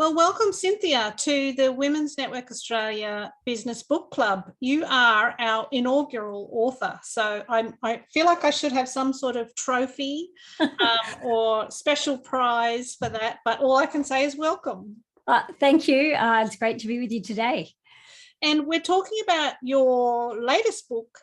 Well, welcome, Cynthia, to the Women's Network Australia Business Book Club. You are our inaugural author, so I feel like I should have some sort of trophy or special prize for that, but all I can say is welcome. Thank you. It's great to be with you today. And we're talking about your latest book,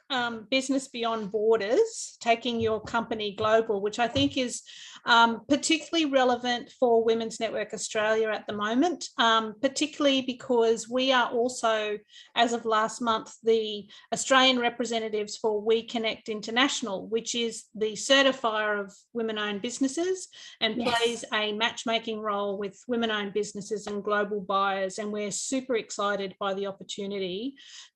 Business Beyond Borders, taking your company global, which I think is particularly relevant for Women's Network Australia at the moment, particularly because we are also, as of last month, the Australian representatives for We Connect International, which is the certifier of women-owned businesses and plays a matchmaking role with women-owned businesses and global buyers. And we're super excited by the opportunity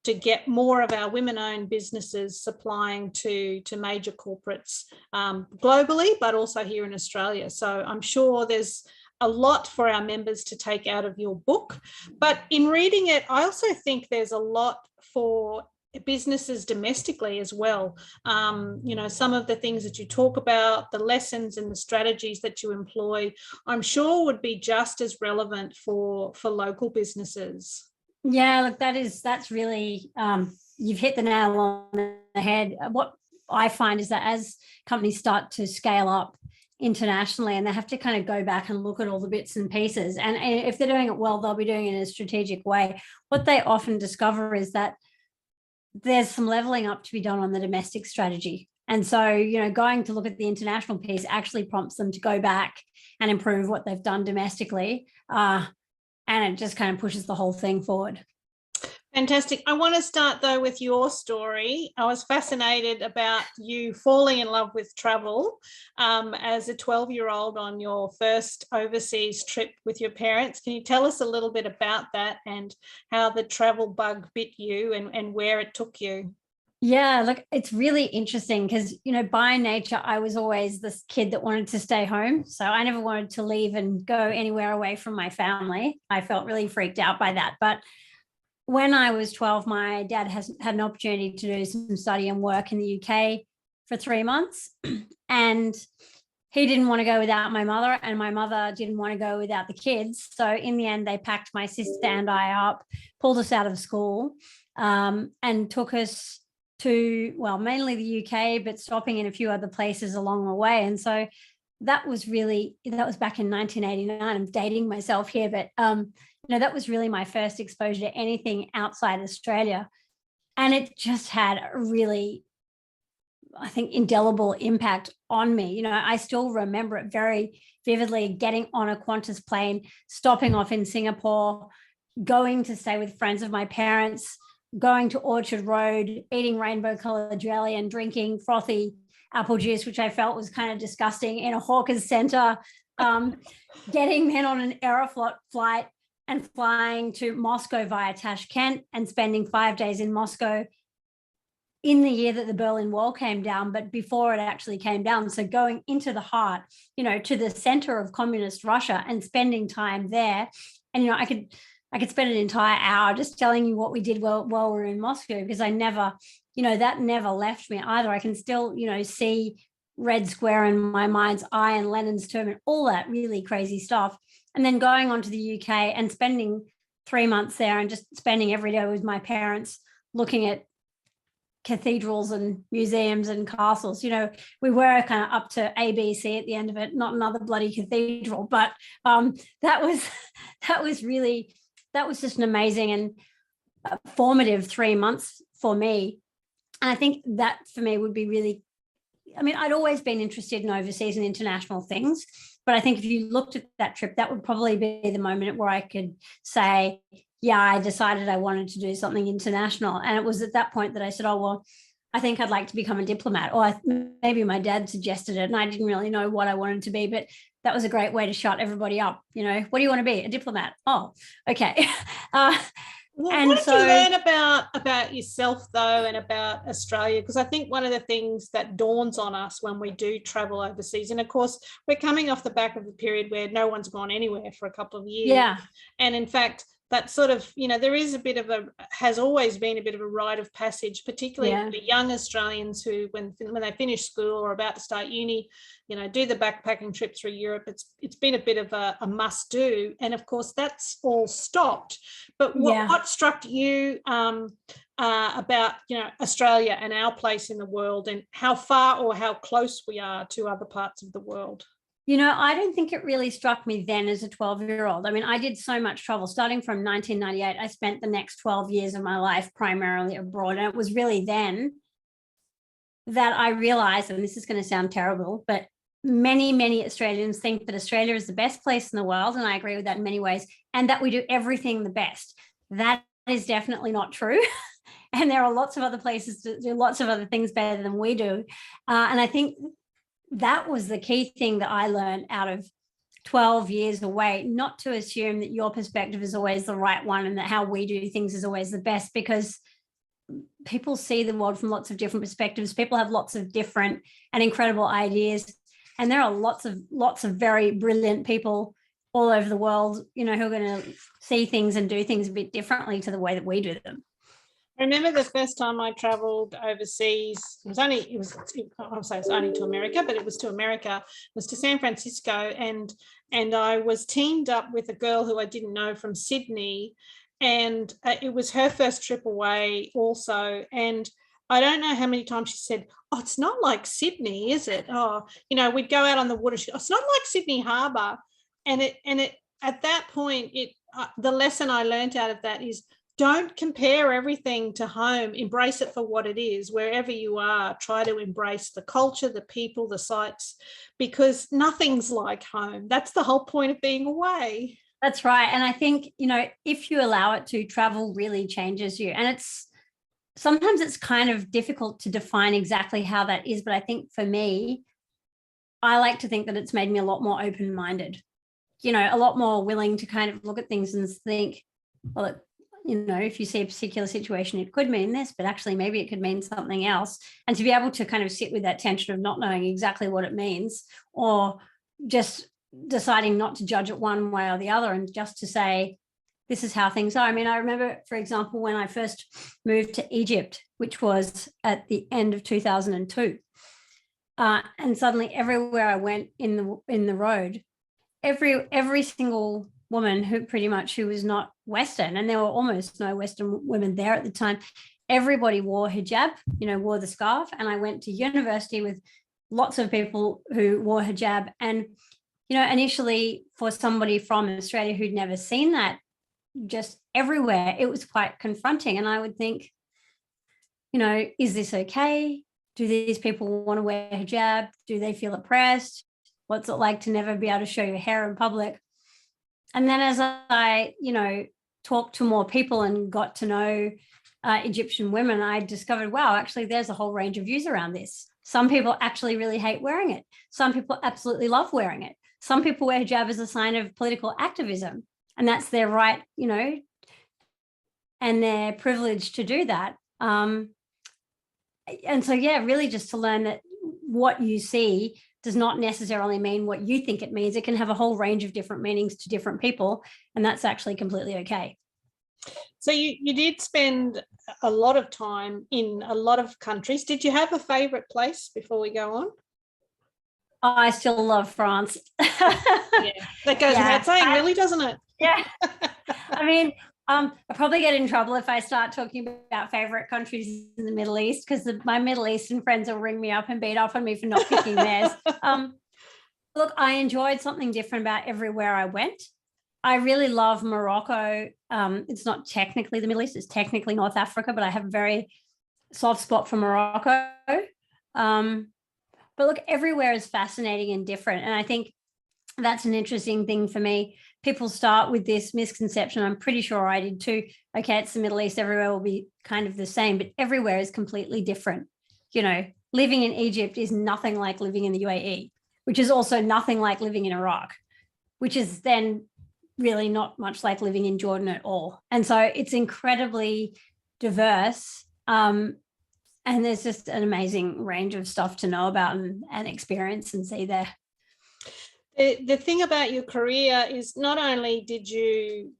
to get more of our women-owned businesses supplying to major corporates globally, but also here in Australia. So I'm sure there's a lot for our members to take out of your book. But in reading it, I also think there's a lot for businesses domestically as well. Some of the things that you talk about, the lessons and the strategies that you employ, I'm sure would be just as relevant for local businesses. Yeah, look, that's really, you've hit the nail on the head. What I find is that as companies start to scale up internationally and they have to kind of go back and look at all the bits and pieces, and if they're doing it well, they'll be doing it in a strategic way. What they often discover is that there's some leveling up to be done on the domestic strategy. And so, going to look at the international piece actually prompts them to go back and improve what they've done domestically. And it just kind of pushes the whole thing forward. Fantastic. I want to start, though, with your story. I was fascinated about you falling in love with travel as a 12-year-old on your first overseas trip with your parents. Can you tell us a little bit about that and how the travel bug bit you and where it took you? Yeah, look, it's really interesting because, by nature, I was always this kid that wanted to stay home. So I never wanted to leave and go anywhere away from my family. I felt really freaked out by that. But when I was 12, my dad had an opportunity to do some study and work in the UK for 3 months. And he didn't want to go without my mother, and my mother didn't want to go without the kids. So in the end, they packed my sister and I up, pulled us out of school, and took us to, well, mainly the UK, but stopping in a few other places along the way. And so that was back in 1989. I'm dating myself here, but that was really my first exposure to anything outside Australia. And it just had a really, I think, indelible impact on me. I still remember it very vividly, getting on a Qantas plane, stopping off in Singapore, going to stay with friends of my parents, going to Orchard Road, eating rainbow-coloured jelly and drinking frothy apple juice, which I felt was kind of disgusting, in a hawker's centre, getting then on an Aeroflot flight and flying to Moscow via Tashkent and spending 5 days in Moscow in the year that the Berlin Wall came down, but before it actually came down. So going into the heart, to the centre of communist Russia and spending time there. And, I could spend an entire hour just telling you what we did while we were in Moscow, because I never, that never left me either. I can still, see Red Square in my mind's eye and Lenin's tomb and all that really crazy stuff. And then going on to the UK and spending 3 months there and just spending every day with my parents looking at cathedrals and museums and castles. We were kind of up to ABC at the end of it, not another bloody cathedral, but that was just an amazing and formative 3 months for me. And I think that for me would be really, I'd always been interested in overseas and international things, but I think if you looked at that trip, that would probably be the moment where I could say, yeah, I decided I wanted to do something international. And it was at that point that I said, oh, well, I think I'd like to become a diplomat. Or maybe my dad suggested it and I didn't really know what I wanted to be, but that was a great way to shut everybody up. What do you want to be? A diplomat. Oh, okay. What did you learn about yourself, though, and about Australia? Because I think one of the things that dawns on us when we do travel overseas, and of course, we're coming off the back of a period where no one's gone anywhere for a couple of years. Yeah. And in fact, that sort of, there is has always been a bit of a rite of passage, particularly for the young Australians who, when they finish school or about to start uni, do the backpacking trip through Europe. It's been a bit of a must do. And of course, that's all stopped. But what struck you about, Australia and our place in the world, and how far or how close we are to other parts of the world? I don't think it really struck me then as a 12-year-old. I mean, I did so much travel. Starting from 1998, I spent the next 12 years of my life primarily abroad. And it was really then that I realized, and this is going to sound terrible, but many, many Australians think that Australia is the best place in the world. And I agree with that in many ways, and that we do everything the best. That is definitely not true. And there are lots of other places to do lots of other things better than we do. And I think that was the key thing that I learned out of 12 years away, not to assume that your perspective is always the right one and that how we do things is always the best, because people see the world from lots of different perspectives. People have lots of different and incredible ideas. And there are lots of very brilliant people all over the world, who are going to see things and do things a bit differently to the way that we do them. I remember the first time I travelled overseas, it was only to America, but it was to America, it was to San Francisco, and I was teamed up with a girl who I didn't know from Sydney, and it was her first trip away also. And I don't know how many times she said, "Oh, it's not like Sydney, is it? Oh, we'd go out on the water. It's not like Sydney Harbour." And it at that point, the lesson I learned out of that is, don't compare everything to home. Embrace it for what it is. Wherever you are, try to embrace the culture, the people, the sites, because nothing's like home. That's the whole point of being away. That's right. And I think, if you allow it to, travel really changes you. And sometimes it's kind of difficult to define exactly how that is. But I think for me, I like to think that it's made me a lot more open-minded, a lot more willing to kind of look at things and think, well, if you see a particular situation, it could mean this, but actually maybe it could mean something else. And to be able to kind of sit with that tension of not knowing exactly what it means, or just deciding not to judge it one way or the other, and just to say, this is how things are. I mean, I remember, for example, when I first moved to Egypt, which was at the end of 2002, and suddenly everywhere I went in the road, every single woman who was not Western, and there were almost no Western women there at the time, everybody wore hijab, wore the scarf. And I went to university with lots of people who wore hijab. And, initially for somebody from Australia who'd never seen that, just everywhere, it was quite confronting. And I would think, is this okay? Do these people want to wear hijab? Do they feel oppressed? What's it like to never be able to show your hair in public? And then as I, talked to more people and got to know Egyptian women, I discovered, wow, actually, there's a whole range of views around this. Some people actually really hate wearing it. Some people absolutely love wearing it. Some people wear hijab as a sign of political activism, and that's their right, and their privilege to do that. And so, really just to learn that what you see does not necessarily mean what you think it means. It can have a whole range of different meanings to different people, and that's actually completely okay. So you did spend a lot of time in a lot of countries. Did you have a favourite place before we go on? I still love France. Yeah, that goes without saying, really, doesn't it? Yeah. I mean, I'll probably get in trouble if I start talking about favorite countries in the Middle East, because my Middle Eastern friends will ring me up and beat off on me for not picking theirs. Look, I enjoyed something different about everywhere I went. I really love Morocco. It's not technically the Middle East, it's technically North Africa, but I have a very soft spot for Morocco. But look, everywhere is fascinating and different. And I think that's an interesting thing for me. People start with this misconception, I'm pretty sure I did too, okay, it's the Middle East, everywhere will be kind of the same, but everywhere is completely different. Living in Egypt is nothing like living in the UAE, which is also nothing like living in Iraq, which is then really not much like living in Jordan at all. And so it's incredibly diverse. And there's just an amazing range of stuff to know about and experience and see there. The thing about your career is not only did you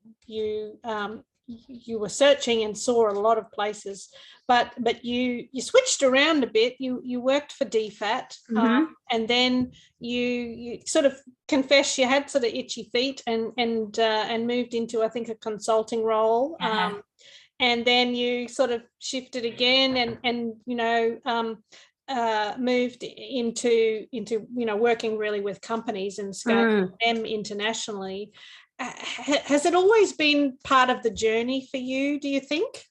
were searching and saw a lot of places, but you switched around a bit. You worked for DFAT, and then you sort of confessed you had sort of itchy feet and moved into, I think, a consulting role. And then you sort of shifted again and moved into working really with companies and scaling them internationally. Has it always been part of the journey for you, do you think?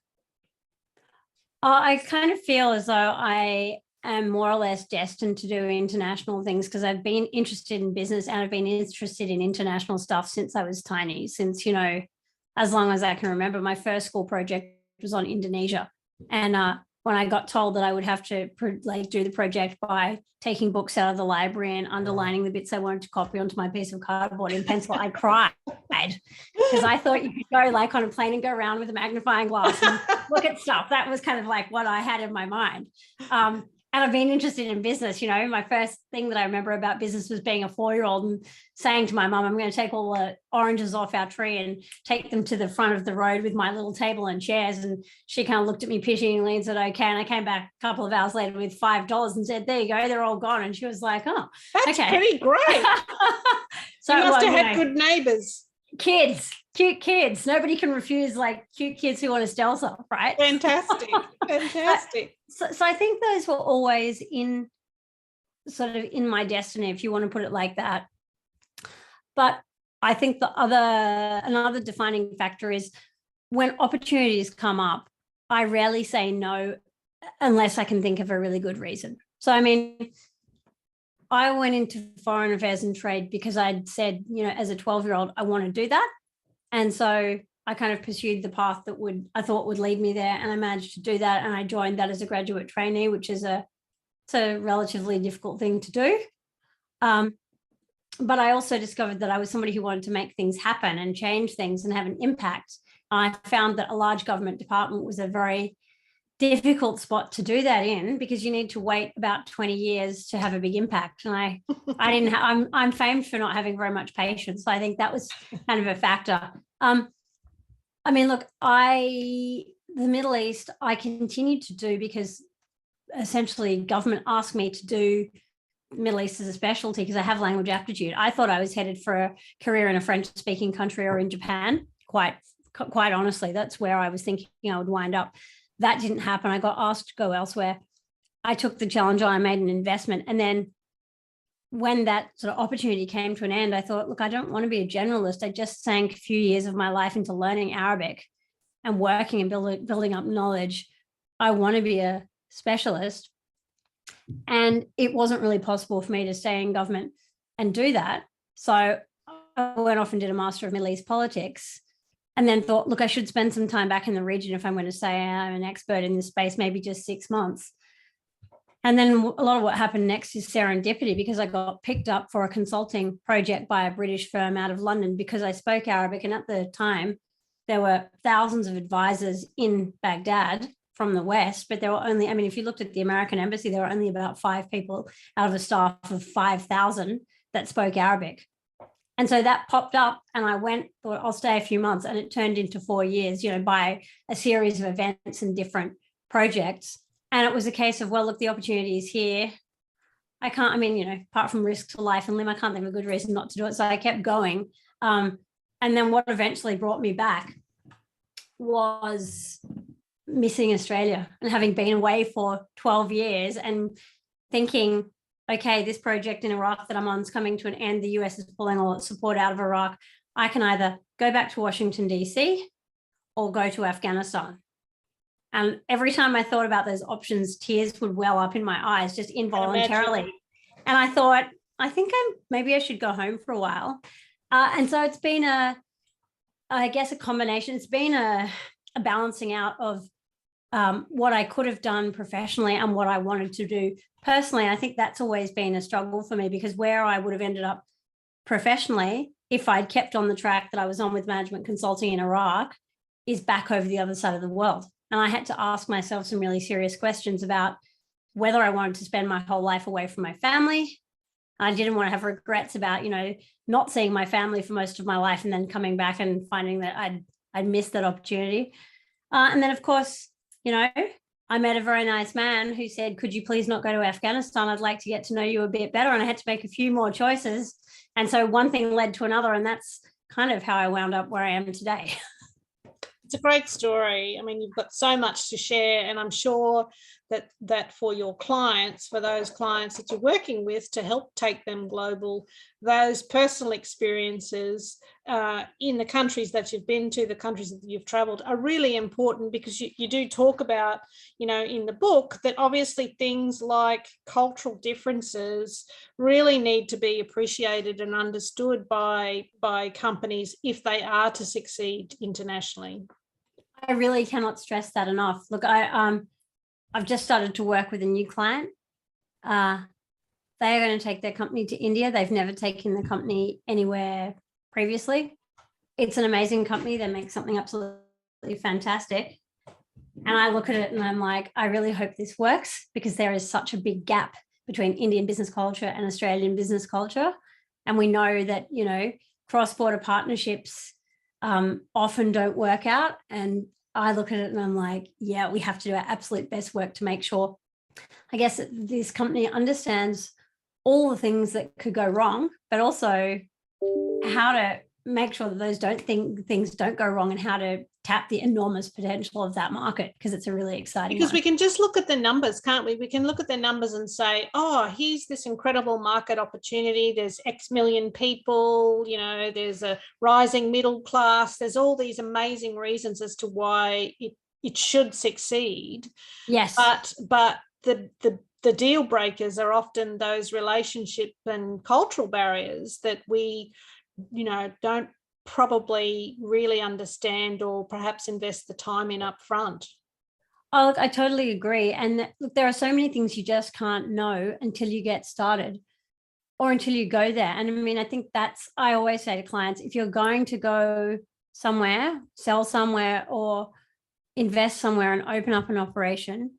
I kind of feel as though I am more or less destined to do international things because I've been interested in business and I've been interested in international stuff since I was tiny, since, as long as I can remember. My first school project was on Indonesia. And when I got told that I would have to do the project by taking books out of the library and underlining the bits I wanted to copy onto my piece of cardboard in pencil, I cried because I thought you could go on a plane and go around with a magnifying glass and look at stuff. That was kind of like what I had in my mind. And I've been interested in business. My first thing that I remember about business was being a 4-year-old and saying to my mum, I'm going to take all the oranges off our tree and take them to the front of the road with my little table and chairs. And she kind of looked at me pityingly and said, okay. And I came back a couple of hours later with $5 and said, there you go, they're all gone. And she was like, oh, that's okay. Pretty great. So you must have had good neighbours. Cute kids. Nobody can refuse cute kids who want to steal stuff, right? Fantastic. So I think those were always in my destiny, if you want to put it like that. But I think another defining factor is when opportunities come up, I rarely say no unless I can think of a really good reason. So, I went into foreign affairs and trade because I'd said, as a 12-year-old, I want to do that. And so I kind of pursued the path that I thought would lead me there. And I managed to do that. And I joined that as a graduate trainee, which is it's a relatively difficult thing to do. But I also discovered that I was somebody who wanted to make things happen and change things and have an impact. I found that a large government department was a very difficult spot to do that in because you need to wait about 20 years to have a big impact. And I didn't I'm famed for not having very much patience. So I think that was kind of a factor. Look, the Middle East, I continued to do because essentially government asked me to do Middle East as a specialty because I have language aptitude. I thought I was headed for a career in a French-speaking country or in Japan. Quite honestly, that's where I was thinking I would wind up. That didn't happen. I got asked to go elsewhere. I took the challenge on, I made an investment. And then when that sort of opportunity came to an end, I thought, look, I don't want to be a generalist. I just sank a few years of my life into learning Arabic and working and building up knowledge. I want to be a specialist. And it wasn't really possible for me to stay in government and do that. So I went off and did a Master of Middle East Politics. And then thought, look, I should spend some time back in the region if I'm going to say I'm an expert in this space, maybe just 6 months. And then a lot of what happened next is serendipity because I got picked up for a consulting project by a British firm out of London because I spoke Arabic. And at the time, there were thousands of advisors in Baghdad from the West, but there were only, if you looked at the American embassy, there were only about 5 people out of a staff of 5,000 that spoke Arabic. And so that popped up and I thought I'll stay a few months, and it turned into 4 years, by a series of events and different projects. And it was a case of, well, look, the opportunity is here. I can't, apart from risk to life and limb, I can't think of a good reason not to do it. So I kept going. And then what eventually brought me back was missing Australia and having been away for 12 years and thinking, okay, this project in Iraq that I'm on is coming to an end. The US is pulling all its support out of Iraq. I can either go back to Washington, DC or go to Afghanistan. And every time I thought about those options, tears would well up in my eyes, just involuntarily. And I thought, I think maybe I should go home for a while. And so it's been a combination. It's been a balancing out of what I could have done professionally and what I wanted to do personally. I think that's always been a struggle for me because where I would have ended up professionally, if I'd kept on the track that I was on with management consulting in Iraq, is back over the other side of the world. And I had to ask myself some really serious questions about whether I wanted to spend my whole life away from my family, I didn't want to have regrets about, not seeing my family for most of my life and then coming back and finding that I'd missed that opportunity. And then, of course, I met a very nice man who said, could you please not go to Afghanistan? I'd like to get to know you a bit better. And I had to make a few more choices. And so one thing led to another. And that's kind of how I wound up where I am today. It's a great story. I mean, you've got so much to share, and I'm sure that for your clients, for those clients that you're working with to help take them global, those personal experiences in the countries that you've been to, the countries that you've traveled, are really important, because you do talk about, in the book, that obviously things like cultural differences really need to be appreciated and understood by companies if they are to succeed internationally. I really cannot stress that enough. Look, I've just started to work with a new client. They are going to take their company to India. They've never taken the company anywhere previously. It's an amazing company. They make something absolutely fantastic. And I look at it and I'm like, I really hope this works, because there is such a big gap between Indian business culture and Australian business culture. And we know that, cross-border partnerships often don't work out. And I look at it and I'm like, yeah, we have to do our absolute best work to make sure, I guess, this company understands all the things that could go wrong, but also how to make sure that those things don't go wrong, and how to tap the enormous potential of that market, because it's a really exciting because one. We can just look at the numbers, can't we? We can look at the numbers and say, oh, here's this incredible market opportunity. There's X million people, there's a rising middle class. There's all these amazing reasons as to why it should succeed. Yes. But the deal breakers are often those relationship and cultural barriers that we, don't probably really understand, or perhaps invest the time in up front. Oh, look, I totally agree. And look, there are so many things you just can't know until you get started, or until you go there. And I mean, I think I always say to clients, if you're going to go somewhere, sell somewhere, or invest somewhere and open up an operation,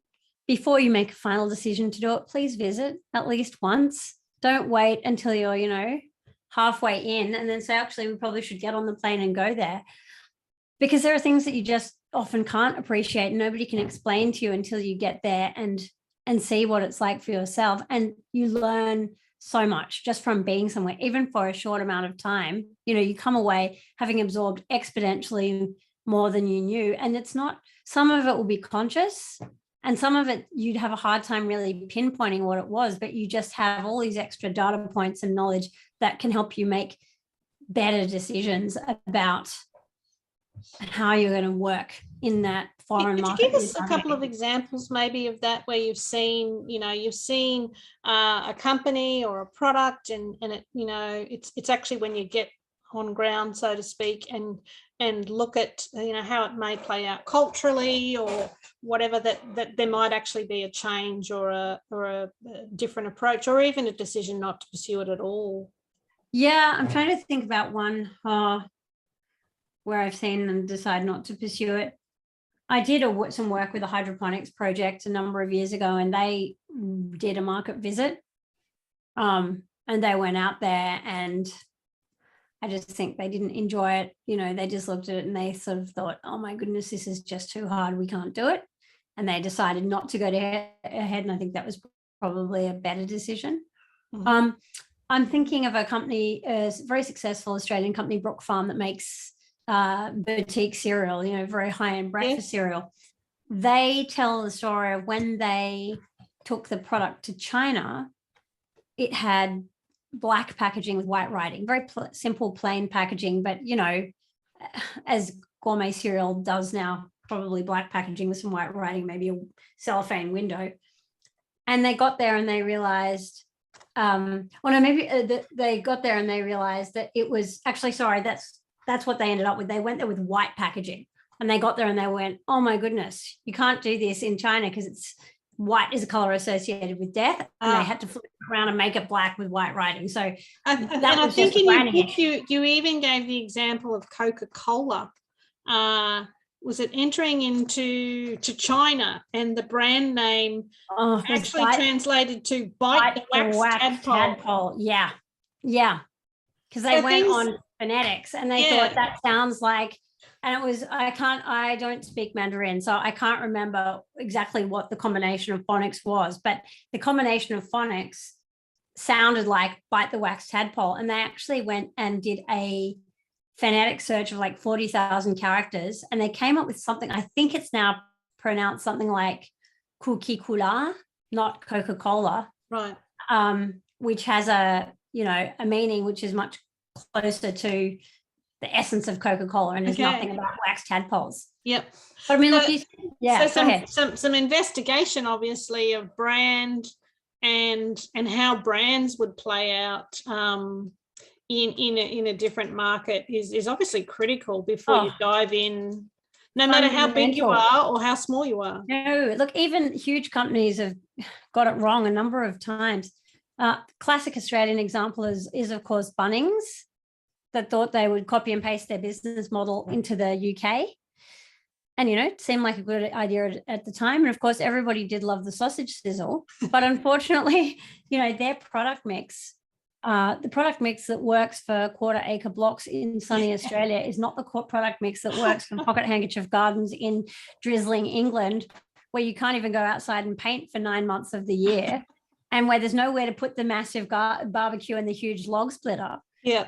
before you make a final decision to do it, please visit at least once. Don't wait until you're, halfway in and then say, actually, we probably should get on the plane and go there. Because there are things that you just often can't appreciate, and nobody can explain to you until you get there and see what it's like for yourself. And you learn so much just from being somewhere, even for a short amount of time. You come away having absorbed exponentially more than you knew. And it's not, some of it will be conscious, and some of it you'd have a hard time really pinpointing what it was, but you just have all these extra data points and knowledge that can help you make better decisions about how you're going to work in that foreign market. Could you give us a couple of examples maybe of that, where you've seen a company or a product, and it, it's actually when you get on ground, so to speak, and look at how it may play out culturally, or whatever, that there might actually be a change, or a different approach, or even a decision not to pursue it at all. Yeah, I'm trying to think about one where I've seen them decide not to pursue it. I did some work with a hydroponics project a number of years ago, and they did a market visit, and they went out there, and I just think they didn't enjoy it. They just looked at it and they sort of thought, oh my goodness, this is just too hard. We can't do it. And they decided not to go ahead. And I think that was probably a better decision. Mm-hmm. I'm thinking of a company, a very successful Australian company, Brook Farm, that makes boutique cereal, very high-end breakfast cereal. They tell the story of when they took the product to China, it had black packaging with white writing, very simple, plain packaging, but as gourmet cereal does now, probably black packaging with some white writing, maybe a cellophane window. And they got there and they realized, they got there and they realized that it was actually, that's what they ended up with. They went there with white packaging, and they got there and they went, oh my goodness, you can't do this in China because it's white is a color associated with death, and they had to flip it around and make it black with white writing. So I think in your book you even gave the example of Coca-Cola was it entering into China, and the brand name actually translated to bite the wax tadpole. Yeah. Because they went on phonetics and they thought that sounds like, and it was, I don't speak Mandarin, so I can't remember exactly what the combination of phonics was, but the combination of phonics sounded like bite the wax tadpole. And they actually went and did a phonetic search of like 40,000 characters, and they came up with something, I think it's now pronounced something like Coca-Cola, not Coca-Cola, right? Which has a meaning which is much closer to the essence of Coca-Cola, and there's nothing about wax tadpoles. Yep. But I mean, some investigation, obviously, of brand and how brands would play out in a different market is obviously critical before you dive in, no matter how big you are or how small you are. No, look, even huge companies have got it wrong a number of times. Classic Australian example is of course Bunnings, that thought they would copy and paste their business model into the UK. And, it seemed like a good idea at the time. And of course, everybody did love the sausage sizzle. But unfortunately, their product mix, the product mix that works for quarter acre blocks in sunny Australia is not the product mix that works for pocket handkerchief gardens in drizzling England, where you can't even go outside and paint for 9 months of the year, and where there's nowhere to put the massive barbecue and the huge log splitter. Yeah.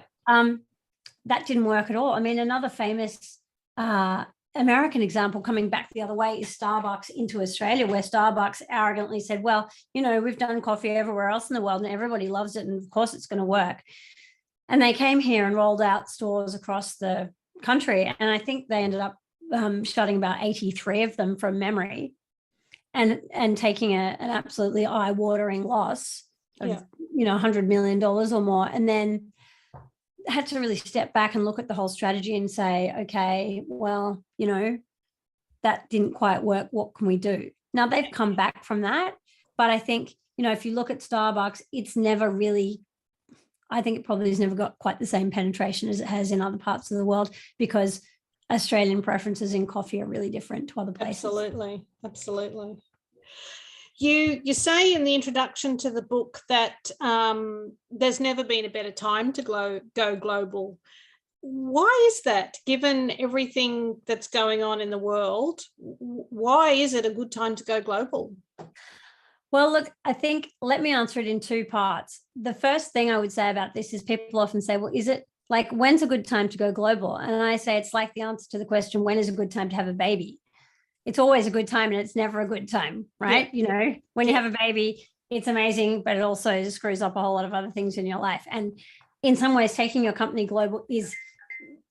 That didn't work at all. I mean, another famous American example coming back the other way is Starbucks into Australia, where Starbucks arrogantly said, well, we've done coffee everywhere else in the world and everybody loves it, and of course it's going to work. And they came here and rolled out stores across the country, and I think they ended up shutting about 83 of them from memory, and taking an absolutely eye-watering loss of $100 million or more, and then had to really step back and look at the whole strategy and say, okay, well, that didn't quite work. What can we do? Now they've come back from that, but I think, if you look at Starbucks, it's never really, I think it probably has never got quite the same penetration as it has in other parts of the world, because Australian preferences in coffee are really different to other places. Absolutely. You say in the introduction to the book that there's never been a better time to go global. Why is that? Given everything that's going on in the world, why is it a good time to go global? Well, look, I think, let me answer it in two parts. The first thing I would say about this is people often say, well, is it like, when's a good time to go global? And I say it's like the answer to the question, when is a good time to have a baby? It's always a good time and it's never a good time, right? Yeah. When you have a baby, it's amazing, but it also screws up a whole lot of other things in your life. And in some ways, taking your company global is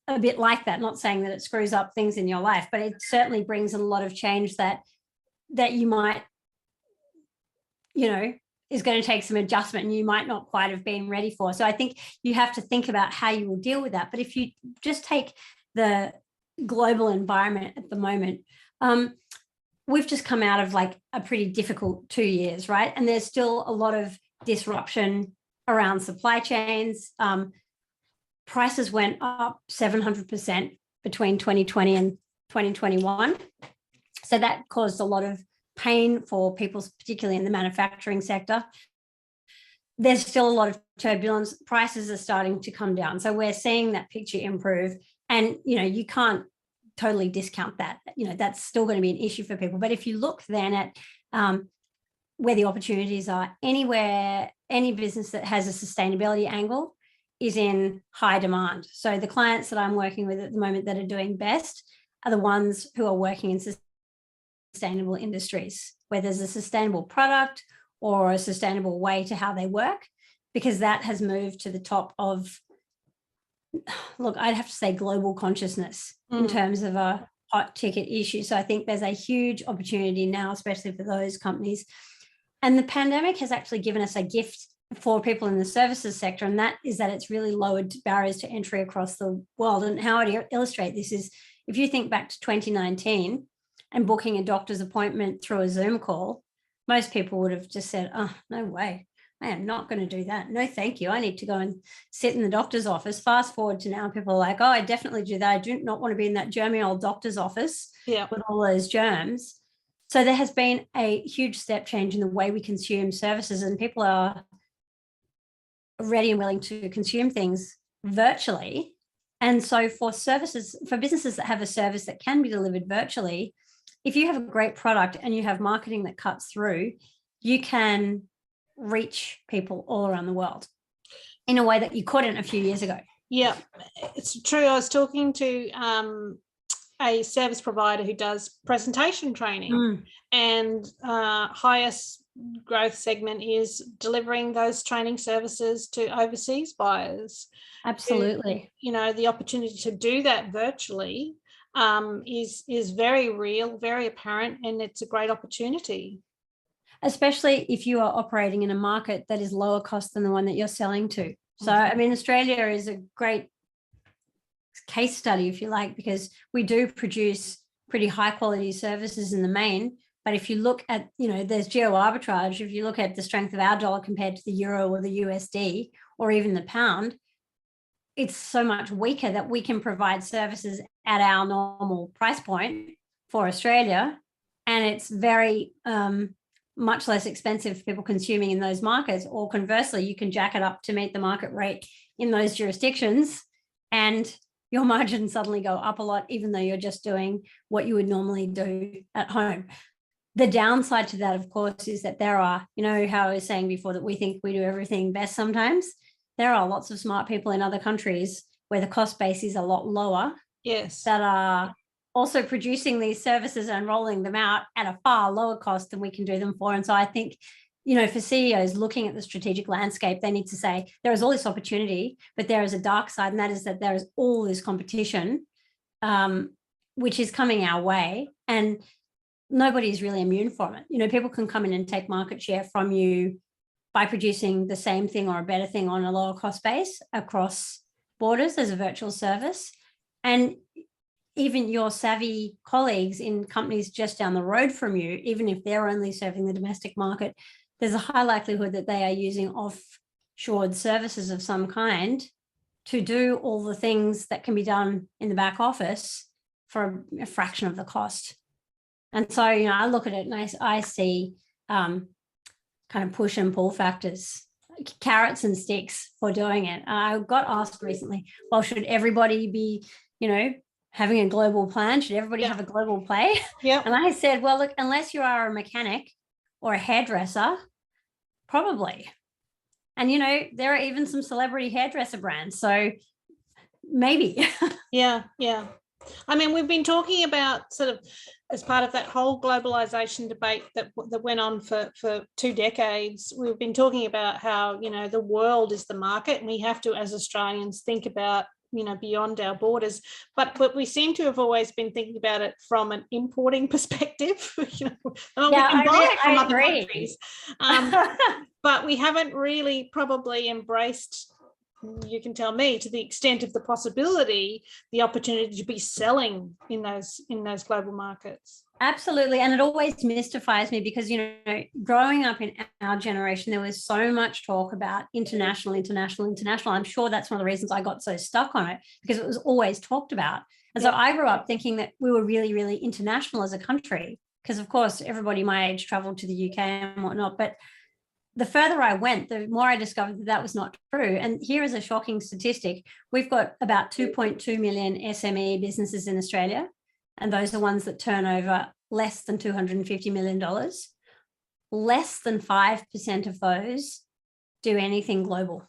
a bit like that. Not saying that it screws up things in your life, but it certainly brings a lot of change that you might, is going to take some adjustment and you might not quite have been ready for. So I think you have to think about how you will deal with that. But if you just take the global environment at the moment, we've just come out of like a pretty difficult 2 years, right? And there's still a lot of disruption around supply chains. Prices went up 700% between 2020 and 2021. So that caused a lot of pain for people, particularly in the manufacturing sector. There's still a lot of turbulence. Prices are starting to come down. So we're seeing that picture improve. And, you can't totally discount that. That's still going to be an issue for people. But if you look then at where the opportunities are, any business that has a sustainability angle is in high demand. So the clients that I'm working with at the moment that are doing best are the ones who are working in sustainable industries, where there's a sustainable product or a sustainable way to how they work, because that has moved to the top of, look, I'd have to say global consciousness in terms of a hot ticket issue. So I think there's a huge opportunity now, especially for those companies. And the pandemic has actually given us a gift for people in the services sector, and that is that it's really lowered barriers to entry across the world. And how I illustrate this is, if you think back to 2019 and booking a doctor's appointment through a Zoom call, most people would have just said, oh, no way. I am not going to do that. No, thank you. I need to go and sit in the doctor's office. Fast forward to now, people are like, oh, I definitely do that. I do not want to be in that germy old doctor's office with all those germs. So there has been a huge step change in the way we consume services, and people are ready and willing to consume things virtually. And so for businesses that have a service that can be delivered virtually, if you have a great product and you have marketing that cuts through, you can reach people all around the world in a way that you couldn't a few years ago. Yeah, it's true. I was talking to a service provider who does presentation training, and highest growth segment is delivering those training services to overseas buyers. Absolutely. The opportunity to do that virtually is very real, very apparent, and it's a great opportunity. Especially if you are operating in a market that is lower cost than the one that you're selling to. So, I mean, Australia is a great case study, if you like, because we do produce pretty high quality services in the main. But if you look at, there's geo arbitrage. If you look at the strength of our dollar compared to the euro or the USD or even the pound, it's so much weaker that we can provide services at our normal price point for Australia. And it's very much less expensive for people consuming in those markets, or conversely, you can jack it up to meet the market rate in those jurisdictions and your margins suddenly go up a lot, even though you're just doing what you would normally do at home. The downside to that, of course, is that there are, how I was saying before, that we think we do everything best sometimes. There are lots of smart people in other countries where the cost base is a lot lower. Yes. That are also producing these services and rolling them out at a far lower cost than we can do them for. And so I think, for CEOs looking at the strategic landscape, they need to say there is all this opportunity, but there is a dark side, and that is that there is all this competition, which is coming our way, and nobody's really immune from it. People can come in and take market share from you by producing the same thing or a better thing on a lower cost base across borders as a virtual service. And even your savvy colleagues in companies just down the road from you, even if they're only serving the domestic market, there's a high likelihood that they are using offshored services of some kind to do all the things that can be done in the back office for a fraction of the cost. And so, I look at it and I see kind of push and pull factors, carrots and sticks for doing it. I got asked recently, well, should everybody be, having a global plan? Should everybody have a global play? Yeah. And I said, well, look, unless you are a mechanic or a hairdresser, probably. And, there are even some celebrity hairdresser brands. So maybe. Yeah. I mean, we've been talking about sort of as part of that whole globalization debate that went on for 2 decades. We've been talking about how, the world is the market, and we have to, as Australians, think about beyond our borders, but we seem to have always been thinking about it from an importing perspective. We can buy it from other countries, but we haven't really probably embraced, you can tell me, to the extent of the possibility, the opportunity to be selling in those global markets. Absolutely. And it always mystifies me because, growing up in our generation, there was so much talk about international. I'm sure that's one of the reasons I got so stuck on it, because it was always talked about. And so I grew up thinking that we were really, really international as a country, because, of course, everybody my age traveled to the UK and whatnot. But the further I went, the more I discovered that was not true. And here is a shocking statistic. We've got about 2.2 million SME businesses in Australia. And those are ones that turn over less than $250 million. Less than 5% of those do anything global.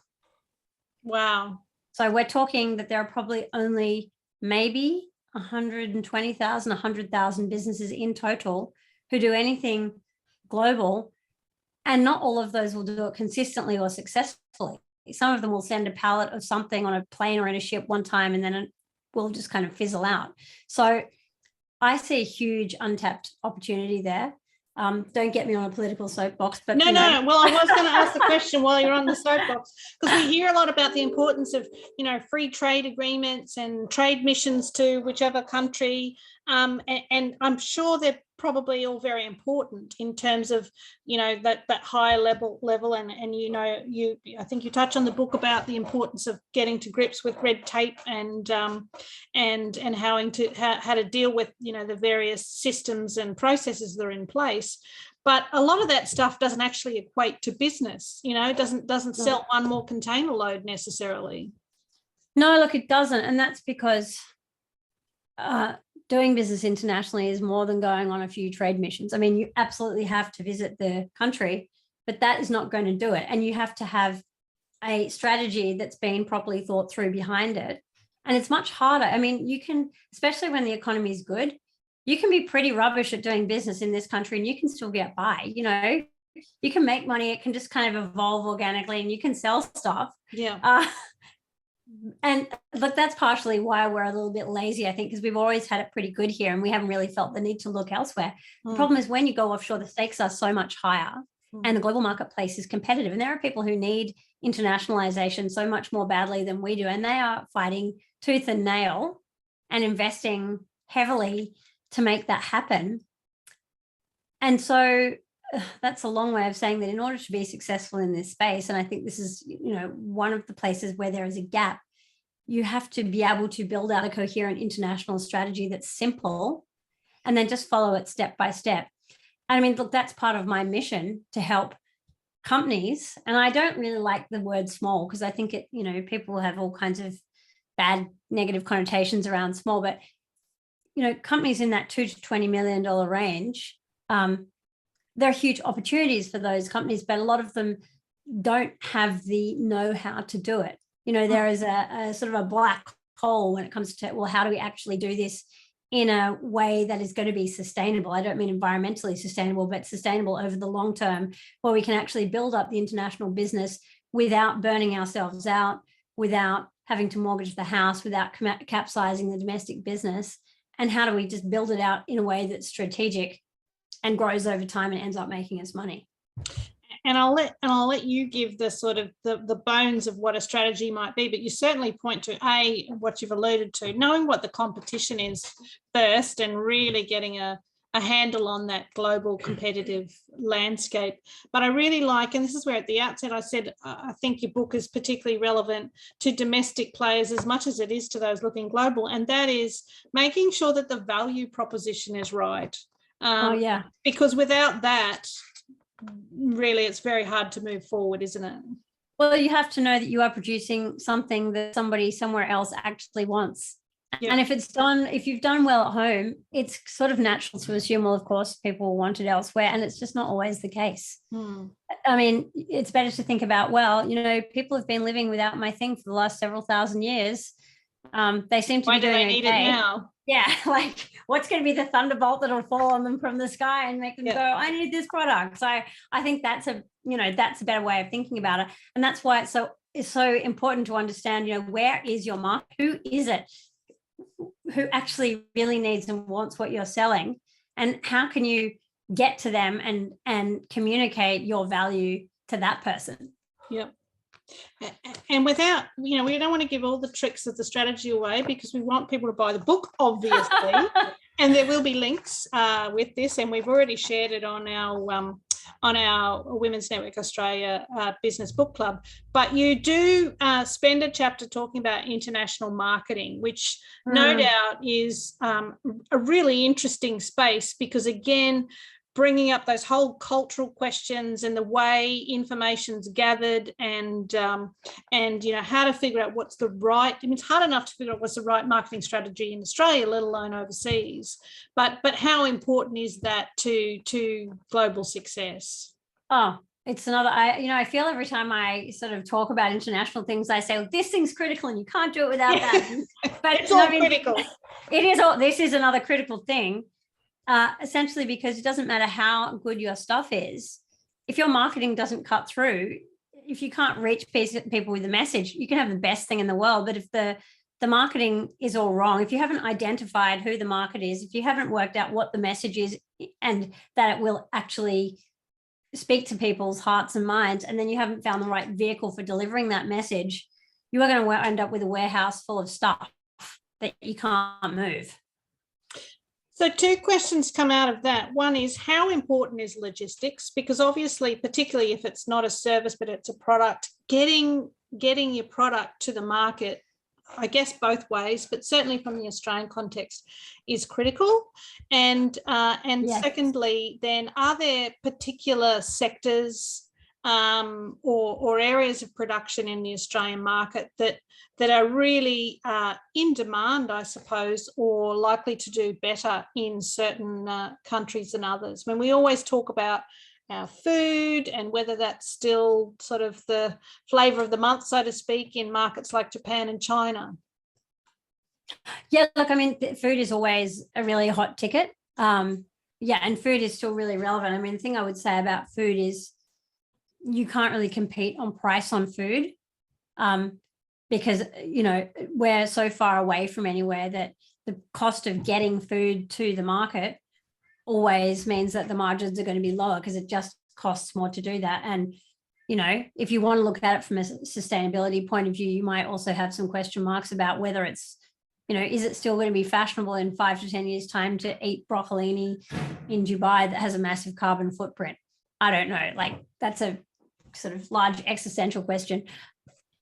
Wow. So we're talking that there are probably only maybe 120,000, 100,000 businesses in total who do anything global. And not all of those will do it consistently or successfully. Some of them will send a pallet of something on a plane or in a ship one time, and then it will just kind of fizzle out. So I see a huge untapped opportunity there. Don't get me on a political soapbox, but no. Well, I was going to ask the question while you're on the soapbox, because we hear a lot about the importance of, free trade agreements and trade missions to whichever country, And I'm sure they're probably all very important in terms of, that higher level. And I think you touch on the book about the importance of getting to grips with red tape and how to deal with, the various systems and processes that are in place. But a lot of that stuff doesn't actually equate to business, doesn't sell one more container load necessarily. No, look, it doesn't. And that's because doing business internationally is more than going on a few trade missions. I mean, you absolutely have to visit the country, but that is not going to do it. And you have to have a strategy that's been properly thought through behind it. And it's much harder. I mean, you can, especially when the economy is good, you can be pretty rubbish at doing business in this country and you can still get by. You can make money. It can just kind of evolve organically and you can sell stuff. Yeah. And look, that's partially why we're a little bit lazy, I think, because we've always had it pretty good here and we haven't really felt the need to look elsewhere. The problem is when you go offshore, the stakes are so much higher and the global marketplace is competitive. And there are people who need internationalization so much more badly than we do. And they are fighting tooth and nail and investing heavily to make that happen. And so that's a long way of saying that in order to be successful in this space, and I think this is, one of the places where there is a gap, you have to be able to build out a coherent international strategy that's simple and then just follow it step by step. And I mean, look, that's part of my mission to help companies. And I don't really like the word small because I think it, people have all kinds of bad negative connotations around small, but, companies in that $2 to $20 million range, there are huge opportunities for those companies, but a lot of them don't have the know-how to do it. There is a sort of a black hole when it comes to, well, how do we actually do this in a way that is going to be sustainable? I don't mean environmentally sustainable, but sustainable over the long term, where we can actually build up the international business without burning ourselves out, without having to mortgage the house, without capsizing the domestic business. And how do we just build it out in a way that's strategic and grows over time and ends up making us money? And I'll let you give the sort of the bones of what a strategy might be, but you certainly point to what you've alluded to, knowing what the competition is first and really getting a handle on that global competitive landscape. But I really like, and this is where at the outset I said, I think your book is particularly relevant to domestic players as much as it is to those looking global, and that is making sure that the value proposition is right. Because without that, really, it's very hard to move forward, isn't it? Well, you have to know that you are producing something that somebody somewhere else actually wants. Yep. And if you've done well at home, it's sort of natural to assume, well, of course, people want it elsewhere. And it's just not always the case. I mean, it's better to think about, well, people have been living without my thing for the last several thousand years. They seem to be doing okay. Why do they need it now? Yeah, like what's going to be the thunderbolt that'll fall on them from the sky and make them go, I need this product. So I think that's a better way of thinking about it. And that's why it's so important to understand, where is your market? Who is it who actually really needs and wants what you're selling? And how can you get to them and communicate your value to that person? Yep. And without, we don't want to give all the tricks of the strategy away because we want people to buy the book, obviously. And there will be links with this, and we've already shared it on our Women's Network Australia Business Book Club. But you do spend a chapter talking about international marketing, which no doubt is a really interesting space because, again, bringing up those whole cultural questions and the way information's gathered and how to figure out what's the right, it's hard enough to figure out what's the right marketing strategy in Australia, let alone overseas, but how important is that to global success? Oh, it's another, I feel every time I sort of talk about international things, I say, well, this thing's critical and you can't do it without that. But it's all critical. This is another critical thing. Essentially because it doesn't matter how good your stuff is. If your marketing doesn't cut through, if you can't reach people with a message, you can have the best thing in the world. But if the marketing is all wrong, if you haven't identified who the market is, if you haven't worked out what the message is and that it will actually speak to people's hearts and minds, and then you haven't found the right vehicle for delivering that message, you are going to end up with a warehouse full of stuff that you can't move. So two questions come out of that. One is, how important is logistics? Because obviously, particularly if it's not a service, but it's a product, getting your product to the market, I guess both ways, but certainly from the Australian context, is critical. And Yes. secondly, then, are there particular sectors or areas of production in the Australian market that are really in demand, I suppose, or likely to do better in certain countries than others? When we always talk about our food and whether that's still sort of the flavour of the month, so to speak, in markets like Japan and China. Yeah, look, I mean, food is always a really hot ticket. Yeah, and food is still really relevant. I mean, the thing I would say about food is you can't really compete on price on food, because, you know, we're so far away from anywhere that the cost of getting food to the market always means that the margins are going to be lower because it just costs more to do that. And, you know, if you want to look at it from a sustainability point of view, you might also have some question marks about whether it's, you know, is it still going to be fashionable in 5 to 10 years' time to eat broccolini in Dubai that has a massive carbon footprint? I don't know. Like, that's a sort of large existential question.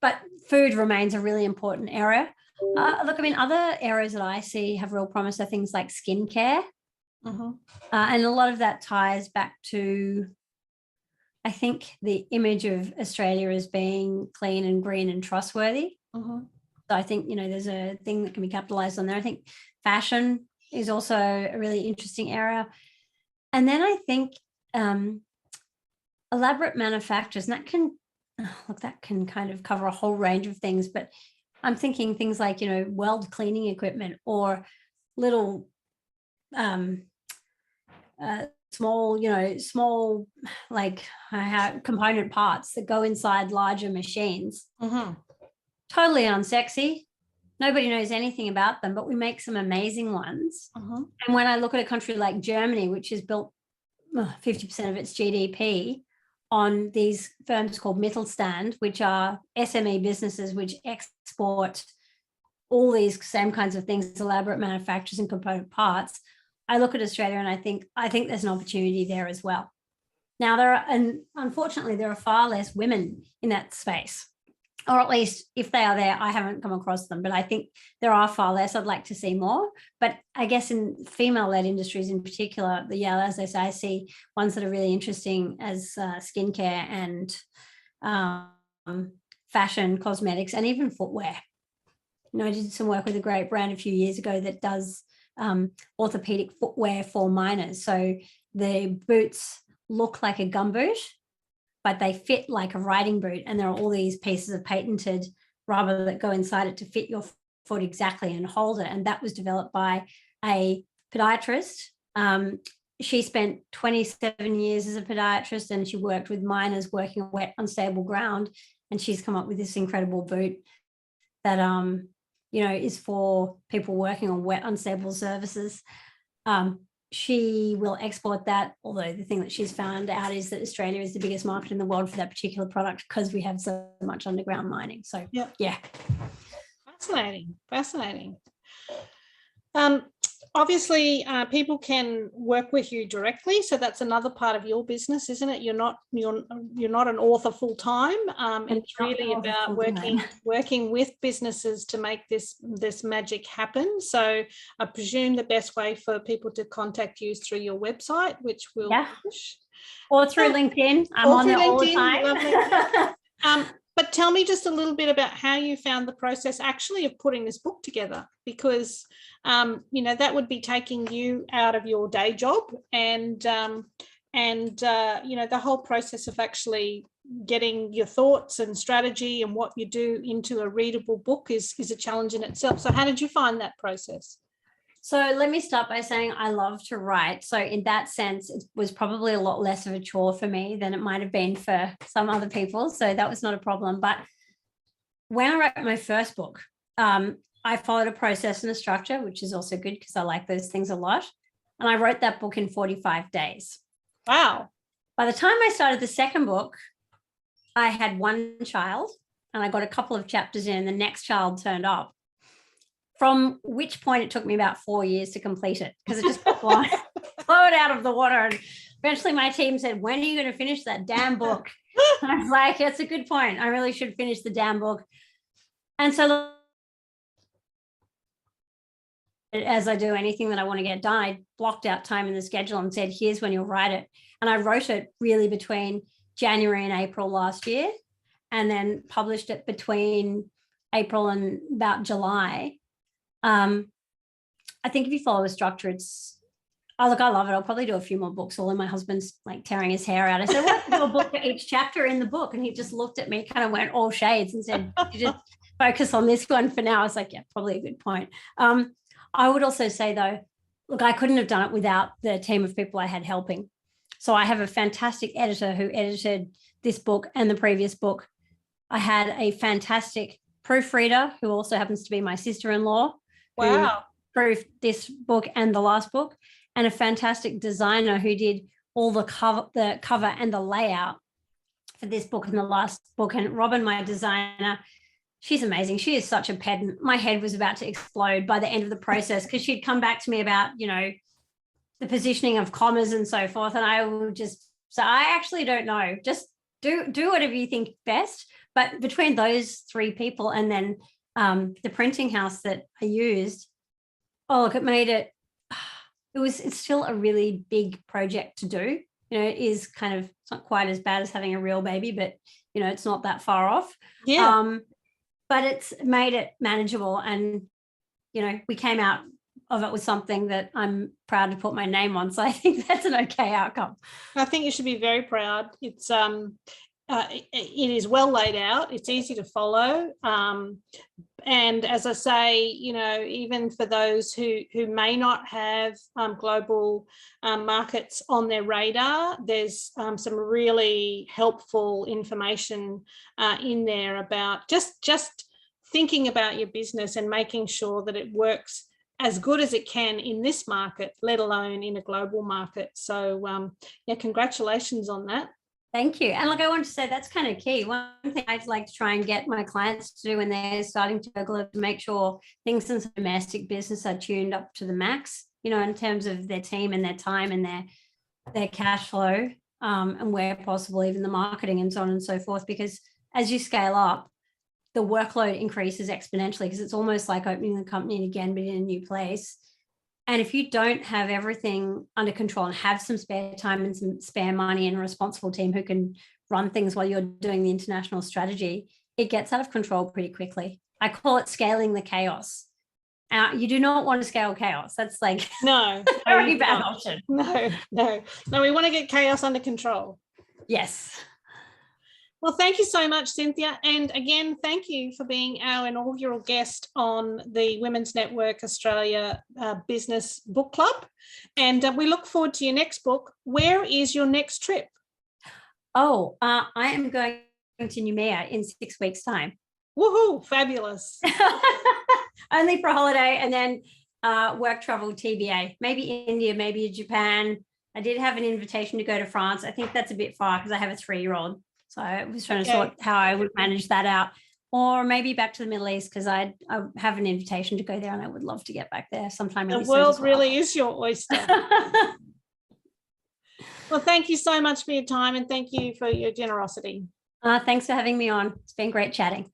But food remains a really important area. Look, I mean, other areas that I see have real promise are things like skincare. Mm-hmm. And a lot of that ties back to, I think, the image of Australia as being clean and green and trustworthy. Mm-hmm. So I think, you know, there's a thing that can be capitalized on there. I think fashion is also a really interesting area. And then I think elaborate manufacturers, and that can, look, that can kind of cover a whole range of things, but I'm thinking things like, you know, weld cleaning equipment or little small like component parts that go inside larger machines. Mm-hmm. Totally unsexy. Nobody knows anything about them, but we make some amazing ones. Mm-hmm. And when I look at a country like Germany, which has built 50% of its GDP on these firms called Mittelstand, which are SME businesses which export all these same kinds of things, elaborate manufacturers and component parts, I look at Australia and I think there's an opportunity there as well. Now, unfortunately, there are far less women in that space, or at least if they are there, I haven't come across them, but I think there are far less. I'd like to see more. But I guess in female-led industries in particular, as I say, I see ones that are really interesting as skincare and fashion, cosmetics, and even footwear. You know, I did some work with a great brand a few years ago that does orthopedic footwear for miners. So the boots look like a gumboot, but they fit like a riding boot. And there are all these pieces of patented rubber that go inside it to fit your foot exactly and hold it. And that was developed by a podiatrist. She spent 27 years as a podiatrist, and she worked with miners working on wet, unstable ground. And she's come up with this incredible boot that, you know, is for people working on wet, unstable surfaces. She will export that, although the thing that she's found out is that Australia is the biggest market in the world for that particular product because we have so much underground mining. So, yeah. Fascinating. Obviously, people can work with you directly, so that's another part of your business, isn't it? You're not an author full time. It's really about working with businesses to make this magic happen. So I presume the best way for people to contact you is through your website, which we'll push. Or through LinkedIn. I'm on there all the time. But tell me just a little bit about how you found the process actually of putting this book together, because, you know, that would be taking you out of your day job and you know, the whole process of actually getting your thoughts and strategy and what you do into a readable book is a challenge in itself. So how did you find that process? So let me start by saying I love to write. So in that sense, it was probably a lot less of a chore for me than it might have been for some other people. So that was not a problem. But when I wrote my first book, I followed a process and a structure, which is also good because I like those things a lot. And I wrote that book in 45 days. Wow. By the time I started the second book, I had one child and I got a couple of chapters in and the next child turned up. from which point it took me about 4 years to complete it, because it just flowed out of the water. And eventually my team said, when are you going to finish that damn book? And I was like, that's a good point. I really should finish the damn book. And so as I do anything that I want to get done, I blocked out time in the schedule and said, here's when you'll write it. And I wrote it really between January and April last year, and then published it between April and about July. I think if you follow a structure, it's, oh, look, I love it. I'll probably do a few more books. Although my husband's like tearing his hair out. I said, what's your book for each chapter in the book? And he just looked at me, kind of went all shades and said, you just focus on this one for now. I was like, yeah, probably a good point. I would also say though, look, I couldn't have done it without the team of people I had helping. So I have a fantastic editor who edited this book and the previous book. I had a fantastic proofreader who also happens to be my sister-in-law. Wow. Who proofed this book and the last book, and a fantastic designer who did all the cover and the layout for this book and the last book. And Robin, my designer, she's amazing. She is such a pedant. My head was about to explode by the end of the process, because she'd come back to me about, you know, the positioning of commas and so forth. And I would just say, I actually don't know. Just do whatever you think best. But between those three people and then the printing house that I used, oh, look, it made it, it's still a really big project to do. You know, it is kind of, it's not quite as bad as having a real baby, but, you know, it's not that far off. Yeah. But it's made it manageable. And, you know, we came out of it with something that I'm proud to put my name on. So I think that's an okay outcome. I think you should be very proud. It's it is well laid out. It's easy to follow. And as I say, you know, even for those who may not have global markets on their radar, there's some really helpful information in there about just thinking about your business and making sure that it works as good as it can in this market, let alone in a global market. So yeah, congratulations on that. Thank you. And look, I want to say that's kind of key. One thing I'd like to try and get my clients to do when they're starting to go global, to make sure things in domestic business are tuned up to the max, you know, in terms of their team and their time and their cash flow, and where possible, even the marketing and so on and so forth. Because as you scale up, the workload increases exponentially, because it's almost like opening the company again, but in a new place. And if you don't have everything under control and have some spare time and some spare money and a responsible team who can run things while you're doing the international strategy, it gets out of control pretty quickly. I call it scaling the chaos. You do not want to scale chaos. That's like no, a very bad option. No, we want to get chaos under control. Yes. Well, thank you so much, Cynthia. And again, thank you for being our inaugural guest on the Women's Network Australia Business Book Club. And we look forward to your next book. Where is your next trip? Oh, I am going to Noumea in 6 weeks' time. Woohoo, fabulous. Only for a holiday, and then work travel TBA, maybe India, maybe Japan. I did have an invitation to go to France. I think that's a bit far because I have a 3-year-old. So I was trying to sort how I would manage that out. Or maybe back to the Middle East, because I have an invitation to go there and I would love to get back there sometime. The world really is your oyster. Well, thank you so much for your time, and thank you for your generosity. Thanks for having me on. It's been great chatting.